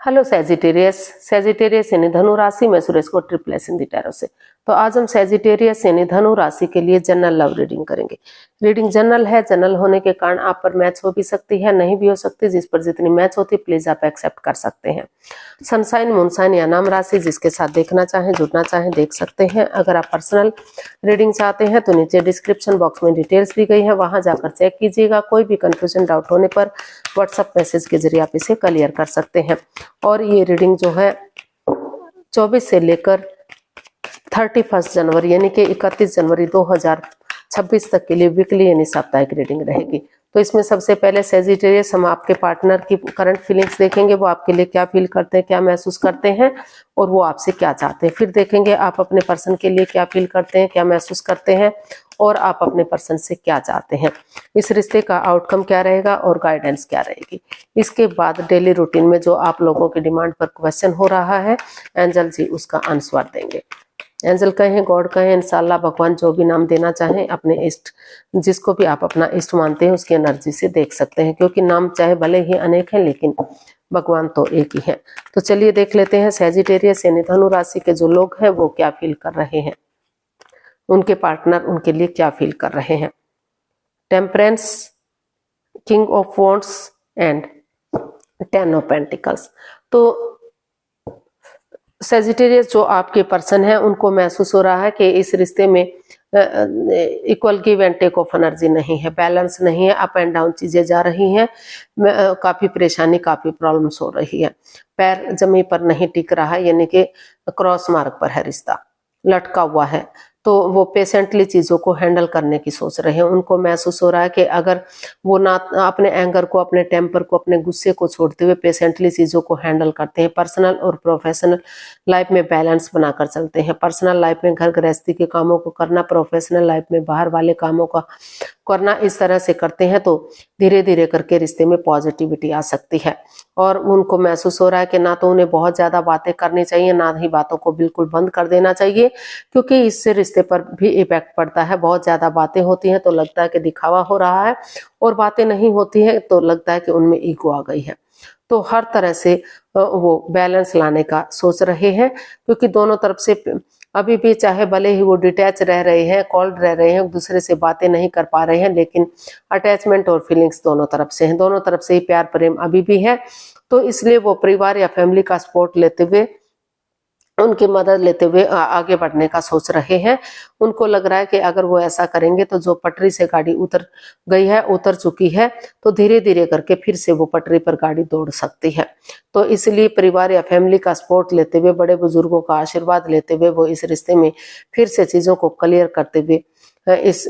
Hello Sagittarius. Sagittarius यानी धनु राशि में सुरेश को ट्रिपल एस इन दी टैरो से। तो आज हम सेजिटेरियस यानी धनु राशि के लिए जनरल लव रीडिंग करेंगे। रीडिंग जनरल है, जनरल होने के कारण आप पर मैच हो भी सकती है, नहीं भी हो सकती। जिस पर जितनी मैच होती प्लीज आप एक्सेप्ट कर सकते हैं। सनसाइन, मूनसाइन या नाम राशि जिसके साथ देखना चाहें, जुड़ना चाहें, देख सकते हैं। अगर आप पर्सनल रीडिंग चाहते हैं तो नीचे डिस्क्रिप्शन बॉक्स में डिटेल्स दी गई है, वहां जाकर चेक कीजिएगा। कोई भी कंफ्यूजन, डाउट होने पर व्हाट्सएप मैसेज के जरिए आप इसे क्लियर कर सकते हैं। और ये रीडिंग जो है 24 से लेकर 31 जनवरी यानी कि 31 जनवरी 2026 तक के लिए वीकली यानी साप्ताहिक रीडिंग रहेगी। तो इसमें सबसे पहले सेजिटेरियस हम आपके पार्टनर की करंट फीलिंग्स देखेंगे, वो आपके लिए क्या फील करते हैं, क्या महसूस करते हैं और वो आपसे क्या चाहते हैं। फिर देखेंगे आप अपने पर्सन के लिए क्या फील करते हैं, क्या महसूस करते हैं और आप अपने पर्सन से क्या चाहते हैं। इस रिश्ते का आउटकम क्या रहेगा और गाइडेंस क्या रहेगी। इसके बाद डेली रूटीन में जो आप लोगों की डिमांड पर क्वेश्चन हो रहा है, एंजल जी उसका आंसर देंगे। एंजल कहें, गॉड कहें, इंशाल्लाह भगवान, जो भी नाम देना चाहें, अपने इष्ट जिसको भी आप अपना इष्ट मानते हैं उसकी एनर्जी से देख सकते हैं, क्योंकि नाम चाहे भले ही अनेक हैं लेकिन भगवान तो एक ही है। तो चलिए देख लेते हैं सेजिटेरियस यानी धनु राशि के जो लोग हैं वो क्या फील कर रहे हैं, उनके पार्टनर उनके लिए क्या फील कर रहे हैं। Temperance, king of wands and 10 of pentacles. तो सेजिटेरियस जो आपके पर्सन है उनको महसूस हो रहा है कि इस रिश्ते में equal give and take of energy नहीं है, बैलेंस नहीं है, अप एंड डाउन चीजें जा रही हैं, काफी परेशानी, काफी प्रॉब्लम्स हो रही है। पैर जमीन पर नहीं टिक रहा है यानी कि क्रॉस मार्ग पर है रिश्ता, लटका हुआ है। तो वो पेशेंटली चीजों को हैंडल करने की सोच रहे हैं। उनको महसूस हो रहा है कि अगर वो ना अपने एंगर को, अपने टेम्पर को, अपने गुस्से को छोड़ते हुए पेशेंटली चीजों को हैंडल करते हैं, पर्सनल और प्रोफेशनल लाइफ में बैलेंस बनाकर चलते हैं। पर्सनल लाइफ में घर गृहस्थी के कामों को करना, प्रोफेशनल लाइफ में बाहर वाले कामों का करना, इस तरह से करते हैं तो धीरे धीरे करके रिश्ते में पॉजिटिविटी आ सकती है। और उनको महसूस हो रहा है कि ना तो उन्हें बहुत ज्यादा बातें करनी चाहिए, ना ही बातों को बिल्कुल बंद कर देना चाहिए, क्योंकि इससे रिश्ते पर भी इफेक्ट पड़ता है। बहुत ज्यादा बातें होती हैं तो लगता है कि दिखावा हो रहा है, और बातें नहीं होती हैं तो लगता है कि उनमें ईगो आ गई है। तो हर तरह से वो बैलेंस लाने का सोच रहे हैं, क्योंकि दोनों तरफ से अभी भी, चाहे भले ही वो डिटैच रह रहे हैं, कॉल्ड रह रहे हैं, एक दूसरे से बातें नहीं कर पा रहे हैं, लेकिन अटैचमेंट और फीलिंग्स दोनों तरफ से हैं, दोनों तरफ से ही प्यार प्रेम अभी भी है। तो इसलिए वो परिवार या फैमिली का सपोर्ट लेते हुए, उनकी मदद लेते हुए आगे बढ़ने का सोच रहे हैं। उनको लग रहा है कि अगर वो ऐसा करेंगे तो जो पटरी से गाड़ी उतर गई है, उतर चुकी है, तो धीरे धीरे करके फिर से वो पटरी पर गाड़ी दौड़ सकती है। तो इसलिए परिवार या फैमिली का सपोर्ट लेते हुए, बड़े बुजुर्गों का आशीर्वाद लेते हुए वो इस रिश्ते में फिर से चीजों को क्लियर करते हुए इस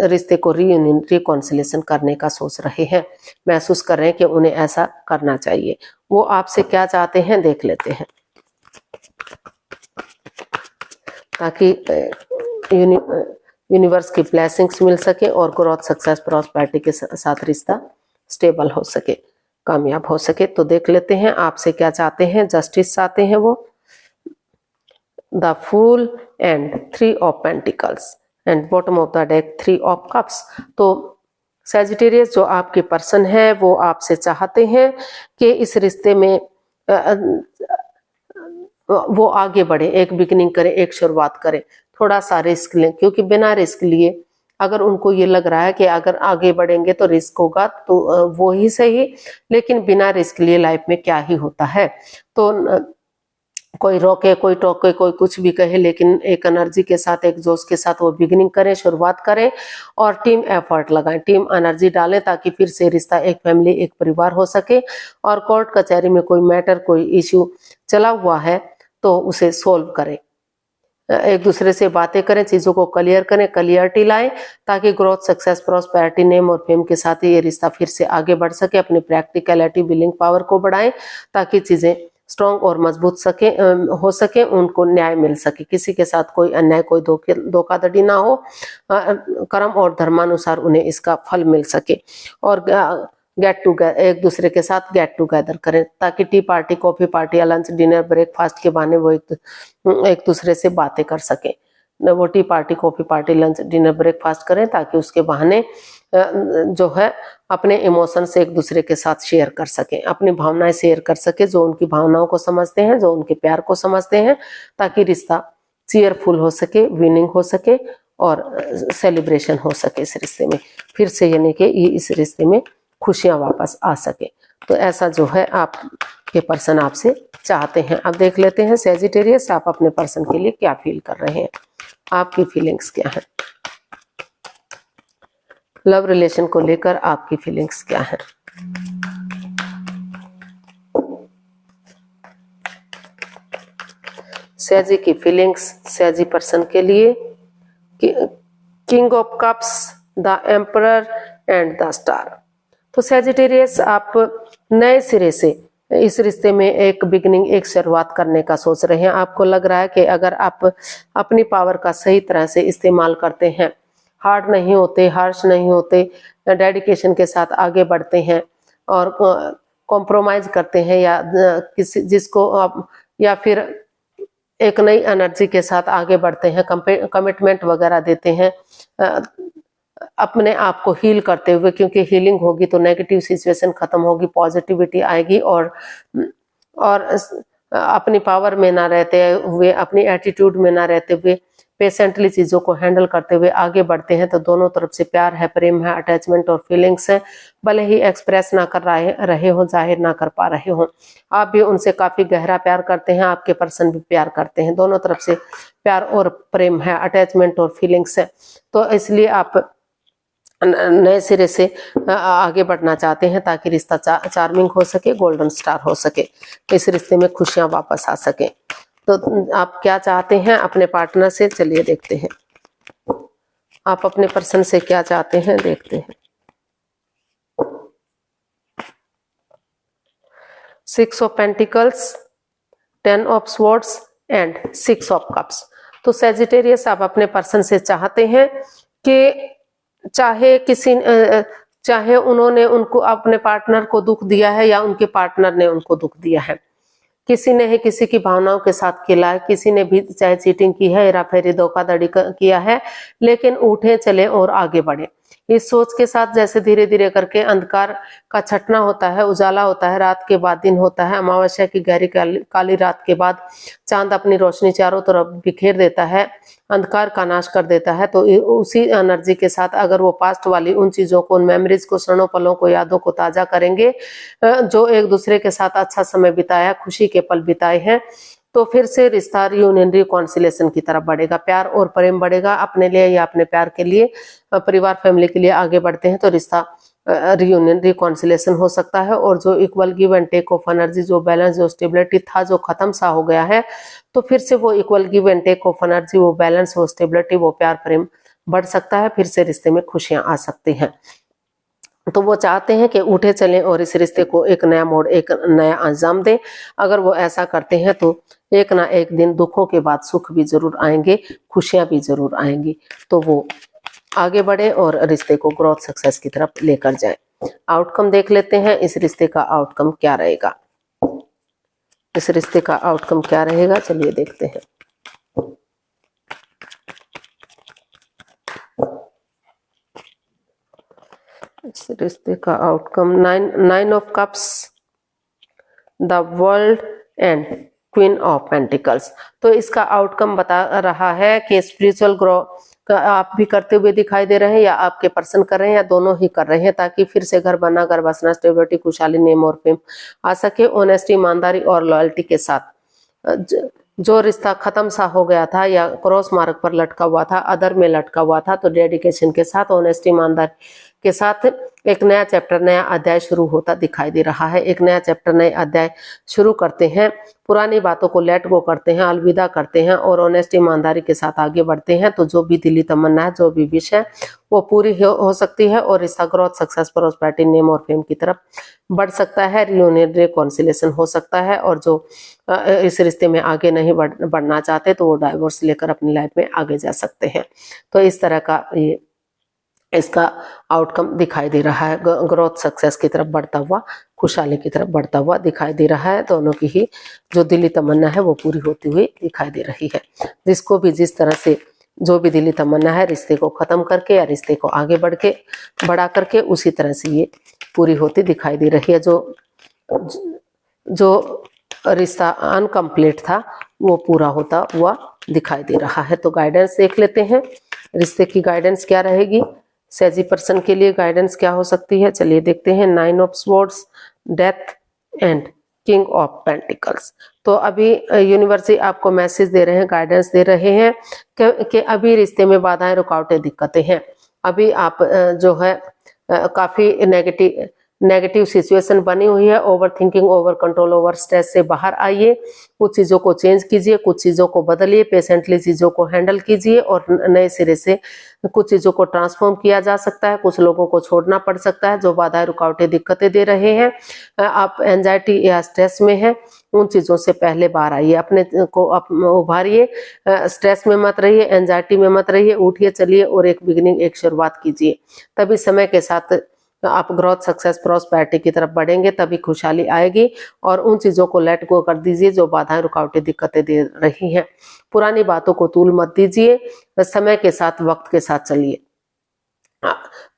रिश्ते को रीयूनियन, रिकॉन्सिलेशन करने का सोच रहे हैं। महसूस कर रहे हैं कि उन्हें ऐसा करना चाहिए। वो आपसे क्या चाहते हैं देख लेते हैं, ताकि यूनिवर्स की ब्लेसिंग्स मिल सके और ग्रोथ, सक्सेस, प्रॉस्पेरिटी के साथ रिश्ता स्टेबल हो सके, कामयाब हो सके। तो देख लेते हैं आपसे क्या चाहते हैं। जस्टिस चाहते हैं वो, the fool and 3 of pentacles and bottom of the deck 3 of cups. तो सेजिटेरियस जो आपके पर्सन है वो आपसे चाहते हैं कि इस रिश्ते में वो आगे बढ़े, एक बिगिनिंग करे, एक शुरुआत करे, थोड़ा सा रिस्क लें, क्योंकि बिना रिस्क लिए अगर उनको ये लग रहा है कि अगर आगे बढ़ेंगे तो रिस्क होगा, तो वो ही सही, लेकिन बिना रिस्क लिए लाइफ में क्या ही होता है। तो कोई रोके, कोई टोके, कोई कुछ भी कहे, लेकिन एक एनर्जी के साथ, एक जोश के साथ वो बिगिनिंग करें, शुरुआत करें और टीम एफर्ट लगाएं, टीम एनर्जी डालें, ताकि फिर से रिश्ता एक फैमिली, एक परिवार हो सके। और कोर्ट कचहरी में कोई मैटर, कोई इश्यू चला हुआ है तो उसे सोल्व करें, एक दूसरे से बातें करें, चीजों को क्लियर करें, क्लियरिटी लाएं, ताकि ग्रोथ, सक्सेस, प्रॉस्पेरिटी, नेम और फेम के साथ ही ये रिश्ता फिर से आगे बढ़ सके। अपनी प्रैक्टिकलिटी, बिलिंग पावर को बढ़ाएं, ताकि चीजें स्ट्रॉन्ग और मजबूत हो सके, उनको न्याय मिल सके, किसी के साथ कोई अन्याय, कोई धोखाधड़ी ना हो, कर्म और धर्मानुसार उन्हें इसका फल मिल सके। और गेट टूगेदर, एक दूसरे के साथ गेट टूगेदर करें, ताकि टी पार्टी, कॉफी पार्टी या लंच, डिनर, ब्रेकफास्ट के बहाने वो एक दूसरे से बातें कर सके। वो T party, coffee party, lunch, dinner, breakfast करें, ताकि उसके बहाने जो है अपने इमोशन से एक दूसरे के साथ शेयर कर सकें, अपनी भावनाएं शेयर कर सके, जो उनकी भावनाओं को समझते हैं, जो उनके प्यार को समझते हैं, ताकि रिश्ता चीयरफुल हो सके, विनिंग हो सके और सेलिब्रेशन हो सके इस रिश्ते में, फिर से यानी कि इस रिश्ते में खुशियां वापस आ सके। तो ऐसा जो है आपके पर्सन आपसे चाहते हैं। अब देख लेते हैं सैजिटेरियस, आप अपने पर्सन के लिए क्या फील कर रहे हैं, आपकी फीलिंग्स क्या है, लव रिलेशन को लेकर आपकी फीलिंग्स क्या है। सैजी की फीलिंग्स सैजी पर्सन के लिए, king of cups, the emperor and the star. तो सैजिटेरियस आप नए सिरे से इस रिश्ते में एक बिगनिंग, एक शुरुआत करने का सोच रहे हैं। आपको लग रहा है कि अगर आप अपनी पावर का सही तरह से इस्तेमाल करते हैं, हार्ड नहीं होते, हार्श नहीं होते, डेडिकेशन के साथ आगे बढ़ते हैं और कॉम्प्रोमाइज करते हैं या किसी जिसको आप, या फिर एक नई एनर्जी के साथ आगे बढ़ते हैं, कमिटमेंट वगैरह देते हैं अपने आप को हील करते हुए, क्योंकि हीलिंग होगी तो नेगेटिव सिचुएशन खत्म होगी, पॉजिटिविटी आएगी और अपनी पावर में ना रहते हुए, अपनी एटीट्यूड में ना रहते हुए पेशेंटली चीजों को हैंडल करते हुए आगे बढ़ते हैं। तो दोनों तरफ से प्यार है, प्रेम है, अटैचमेंट और फीलिंग्स है, भले ही एक्सप्रेस ना कर रहे हो, जाहिर ना कर पा रहे हो, आप भी उनसे काफी गहरा प्यार करते हैं, आपके पर्सन भी प्यार करते हैं, दोनों तरफ से प्यार और प्रेम है, अटैचमेंट और फीलिंग्स है। तो इसलिए आप नए सिरे से आगे बढ़ना चाहते हैं ताकि रिश्ता चार्मिंग हो सके, गोल्डन स्टार हो सके, इस रिश्ते में खुशियां वापस आ सके। तो आप क्या चाहते हैं अपने पार्टनर से, चलिए देखते हैं आप अपने पर्सन से क्या चाहते हैं, देखते हैं। 6 of pentacles, 10 of swords and 6 of cups. तो सैजिटेरियस आप अपने पर्सन से चाहते हैं कि चाहे उन्होंने उनको, अपने पार्टनर को दुख दिया है या उनके पार्टनर ने उनको दुख दिया है, किसी ने ही किसी की भावनाओं के साथ खेला है, किसी ने भी चाहे चीटिंग की है, हेराफेरी, धोखाधड़ी किया है, लेकिन उठे चले और आगे बढ़े इस सोच के साथ, जैसे धीरे धीरे करके अंधकार का छटना होता है, उजाला होता है, रात के बाद दिन होता है, अमावस्या की गहरी काली रात के बाद चांद अपनी रोशनी चारों तरफ बिखेर देता है, अंधकार का नाश कर देता है। तो उसी एनर्जी के साथ अगर वो पास्ट वाली उन चीजों को, उन मेमोरीज को, क्षणों पलों को, यादों को ताजा करेंगे, जो एक दूसरे के साथ अच्छा समय बिताया, खुशी के पल बिताए हैं, तो फिर से रिश्ता रियूनियन, रिकॉन्सिलेशन की तरफ बढ़ेगा, प्यार और प्रेम बढ़ेगा। अपने लिए या अपने प्यार के लिए, परिवार फैमिली के लिए आगे बढ़ते हैं तो रिश्ता रियूनियन, रिकॉन्सिलेशन हो सकता है। और जो equal give and take of energy, जो बैलेंस, जो स्टेबिलिटी था, जो खत्म सा हो गया है, तो फिर से वो equal give and take of energy, वो बैलेंस, वो स्टेबिलिटी, वो प्यार प्रेम बढ़ सकता है, फिर से रिश्ते में खुशियां आ सकती हैं। तो वो चाहते हैं कि उठे चलें और इस रिश्ते को एक नया मोड़, एक नया अंजाम दें। अगर वो ऐसा करते हैं तो एक ना एक दिन दुखों के बाद सुख भी जरूर आएंगे, खुशियां भी जरूर आएंगी। तो वो आगे बढ़े और रिश्ते को ग्रोथ, सक्सेस की तरफ लेकर जाएं। आउटकम देख लेते हैं, इस रिश्ते का आउटकम क्या रहेगा, इस रिश्ते का आउटकम क्या रहेगा, चलिए देखते हैं। इस रिश्ते का outcome 9 of cups, the world and queen of pentacles. तो इसका आउटकम बता रहा है कि स्पिरिचुअल ग्रो आप भी करते हुए दिखाई दे रहे हैं या आपके पर्सन कर रहे हैं या दोनों ही कर रहे हैं, ताकि फिर से घर बना, घर बसना, स्टेबिलिटी, खुशहाली, नेम और फेम आ सके। ऑनेस्टी, ईमानदारी और लॉयल्टी के साथ जो रिश्ता खत्म सा हो गया था या क्रॉस मार्ग पर लटका हुआ था, अदर में लटका हुआ था, तो डेडिकेशन के साथ, ऑनेस्टी, ईमानदारी के साथ एक नया चैप्टर, नया अध्याय शुरू होता दिखाई दे रहा है। एक नया चैप्टर, नए अध्याय शुरू करते हैं, पुरानी बातों को लेट गो करते हैं, अलविदा करते हैं और ऑनेस्टी, ईमानदारी के साथ आगे बढ़ते हैं। तो जो भी दिली तमन्ना है, जो भी विश है, वो पूरी हो सकती है और रिश्ता ग्रोथ, सक्सेस, प्रॉस्पेरिटी, नेम और फेम की तरफ बढ़ सकता है। रियूनियन, रिकॉन्सिलेशन हो सकता है। और जो इस रिश्ते में आगे नहीं बढ़ना चाहते तो वो डाइवोर्स लेकर अपनी लाइफ में आगे जा सकते हैं। तो इस तरह का ये इसका आउटकम दिखाई दे रहा है, ग्रोथ, सक्सेस की तरफ बढ़ता हुआ, खुशहाली की तरफ बढ़ता हुआ दिखाई दे रहा है। दोनों की ही जो दिली तमन्ना है वो पूरी होती हुई दिखाई दे रही है। जिसको भी जिस तरह से जो भी दिली तमन्ना है रिश्ते को खत्म करके या रिश्ते को आगे बढ़ा करके उसी तरह से ये पूरी होती दिखाई दे रही है। जो रिश्ता अनकम्प्लीट था वो पूरा होता हुआ दिखाई दे रहा है। तो गाइडेंस देख लेते हैं, रिश्ते की गाइडेंस क्या रहेगी, सेजी पर्सन के लिए गाइडेंस क्या हो सकती है। चलिए देखते हैं। 9 of swords, death and king of pentacles. तो अभी यूनिवर्स आपको मैसेज दे रहे हैं, गाइडेंस दे रहे हैं कि अभी रिश्ते में बाधाएं, रुकावटें, दिक्कतें हैं। अभी आप जो है काफी नेगेटिव सिचुएशन बनी हुई है। Over thinking, over control, over stress से बाहर आइए। कुछ चीजों को चेंज कीजिए, कुछ चीजों को बदलिए, पेशेंटली चीजों को हैंडल कीजिए और नए सिरे से कुछ चीजों को ट्रांसफॉर्म किया जा सकता है। कुछ लोगों को छोड़ना पड़ सकता है जो बाधाएं, रुकावटें, दिक्कतें दे रहे हैं। आप एंजाइटी या स्ट्रेस में हैं, उन चीजों से पहले बाहर आइए, अपने को उभारिए। स्ट्रेस में मत रहिए, एंजाइटी में मत रहिए, उठिए, चलिए और एक बिगिनिंग, एक शुरुआत कीजिए। तभी समय के साथ आप ग्रोथ, सक्सेस, प्रॉस्पेरिटी की तरफ बढ़ेंगे, तभी खुशहाली आएगी। और उन चीजों को लेट गो कर दीजिए जो बाधाएं, रुकावटें, दिक्कतें दे रही हैं। पुरानी बातों को तूल मत दीजिए, समय के साथ, वक्त के साथ चलिए।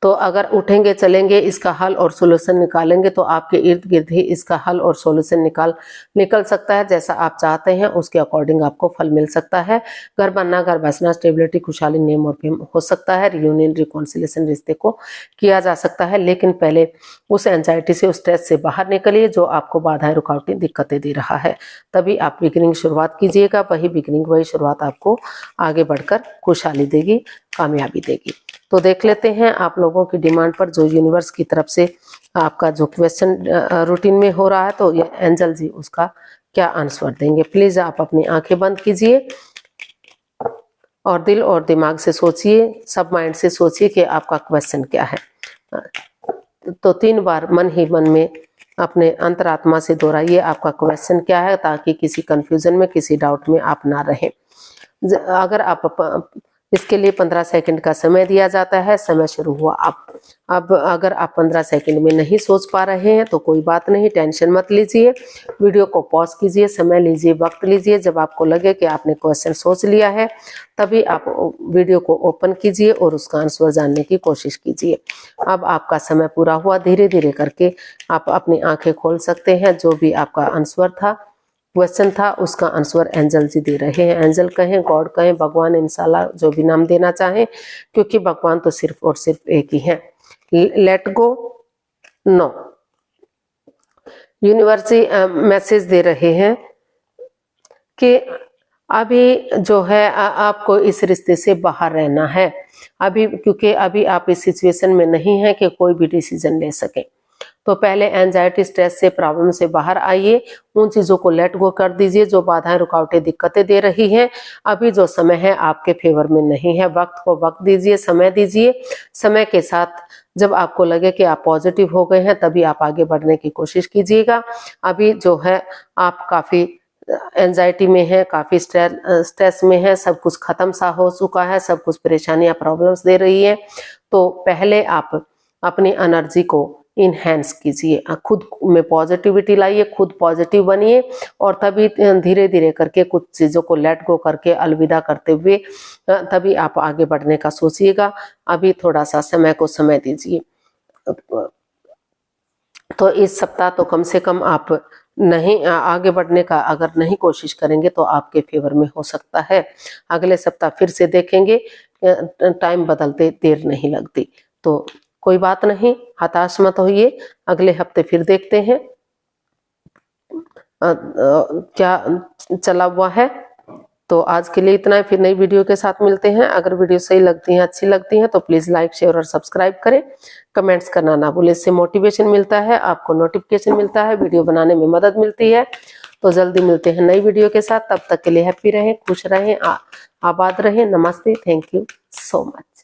तो अगर उठेंगे, चलेंगे, इसका हल और सॉल्यूशन निकालेंगे तो आपके इर्द गिर्द ही इसका हल और सॉल्यूशन निकल सकता है। जैसा आप चाहते हैं उसके अकॉर्डिंग आपको फल मिल सकता है। घर बनना, घर बसना, स्टेबिलिटी, खुशहाली, नेम और फेम हो सकता है। रियूनियन, रिकॉन्सिलेशन रिश्ते को किया जा सकता है। लेकिन पहले उस एंजाइटी से, उस स्ट्रेस से बाहर निकलिए जो आपको बाधाएं, रुकावटें, दिक्कतें दे रहा है। तभी आप बिगिनिंग, शुरुआत कीजिएगा। वही बिगिनिंग, वही शुरुआत आपको आगे बढ़कर खुशहाली देगी, कामयाबी देगी। तो देख लेते हैं आप लोगों की डिमांड पर जो यूनिवर्स की तरफ से आपका जो क्वेश्चन रूटीन में हो रहा है, तो ये एंजल जी उसका क्या आंसर देंगे। प्लीज आप अपनी आंखें बंद कीजिए और दिल और दिमाग से सोचिए, सब माइंड से सोचिए कि आपका क्वेश्चन क्या है। तो 3 बार मन ही मन में अपने अंतरात्मा से दोहराइए आपका क्वेश्चन क्या है, ताकि किसी कंफ्यूजन में, किसी डाउट में आप ना रहें। अगर आप इसके लिए 15 सेकंड का समय दिया जाता है। समय शुरू हुआ अब अगर आप 15 सेकंड में नहीं सोच पा रहे हैं तो कोई बात नहीं, टेंशन मत लीजिए। वीडियो को पॉज कीजिए, समय लीजिए, वक्त लीजिए। जब आपको लगे कि आपने क्वेश्चन सोच लिया है तभी आप वीडियो को ओपन कीजिए और उसका आंसर जानने की कोशिश कीजिए। अब आपका समय पूरा हुआ। धीरे धीरे करके आप अपनी आंखें खोल सकते हैं। जो भी आपका आंसर था, क्वेश्चन था, उसका आंसर एंजल जी दे रहे हैं। एंजल कहें, गॉड कहें, भगवान, इंशाल्लाह जो भी नाम देना चाहें, क्योंकि भगवान तो सिर्फ और सिर्फ एक ही है। Let go, no. Universe message दे रहे हैं कि अभी जो है आपको इस रिश्ते से बाहर रहना है अभी, क्योंकि अभी आप इस सिचुएशन में नहीं है कि कोई भी डिसीजन ले सके। तो पहले एंजाइटी, स्ट्रेस से, प्रॉब्लम से बाहर आइए। उन चीजों को लेट गो कर दीजिए जो बाधाएं, रुकावटें, दिक्कतें दे रही हैं। अभी जो समय है आपके फेवर में नहीं है। वक्त को वक्त दीजिए, समय दीजिए। समय के साथ जब आपको लगे कि आप पॉजिटिव हो गए हैं तभी आप आगे बढ़ने की कोशिश कीजिएगा। अभी जो है आप काफी एंजाइटी में है, काफी स्ट्रेस में है, सब कुछ खत्म सा हो चुका है, सब कुछ परेशानियां, प्रॉब्लम्स दे रही है। तो पहले आप अपनी एनर्जी को इनहेंस कीजिए, खुद में पॉजिटिविटी लाइए, खुद पॉजिटिव बनिए और तभी धीरे धीरे करके कुछ चीजों को लेट गो करके, अलविदा करते हुए तभी आप आगे बढ़ने का सोचिएगा। अभी थोड़ा सा समय को समय दीजिए। तो इस सप्ताह तो कम से कम आप नहीं आगे बढ़ने का अगर नहीं कोशिश करेंगे तो आपके फेवर में हो सकता है। अगले सप्ताह फिर से देखेंगे, टाइम बदलते देर नहीं लगती। तो कोई बात नहीं, हताश मत होइए। अगले हफ्ते फिर देखते हैं क्या चला हुआ है। तो आज के लिए इतना है, फिर नई वीडियो के साथ मिलते हैं। अगर वीडियो सही लगती है, अच्छी लगती है तो प्लीज लाइक, शेयर और सब्सक्राइब करें। कमेंट्स करना ना भूलें, इससे मोटिवेशन मिलता है, आपको नोटिफिकेशन मिलता है, वीडियो बनाने में मदद मिलती है। तो जल्दी मिलते हैं नई वीडियो के साथ। तब तक के लिए हैप्पी रहें, खुश रहें, आबाद रहें। नमस्ते, थैंक यू सो मच।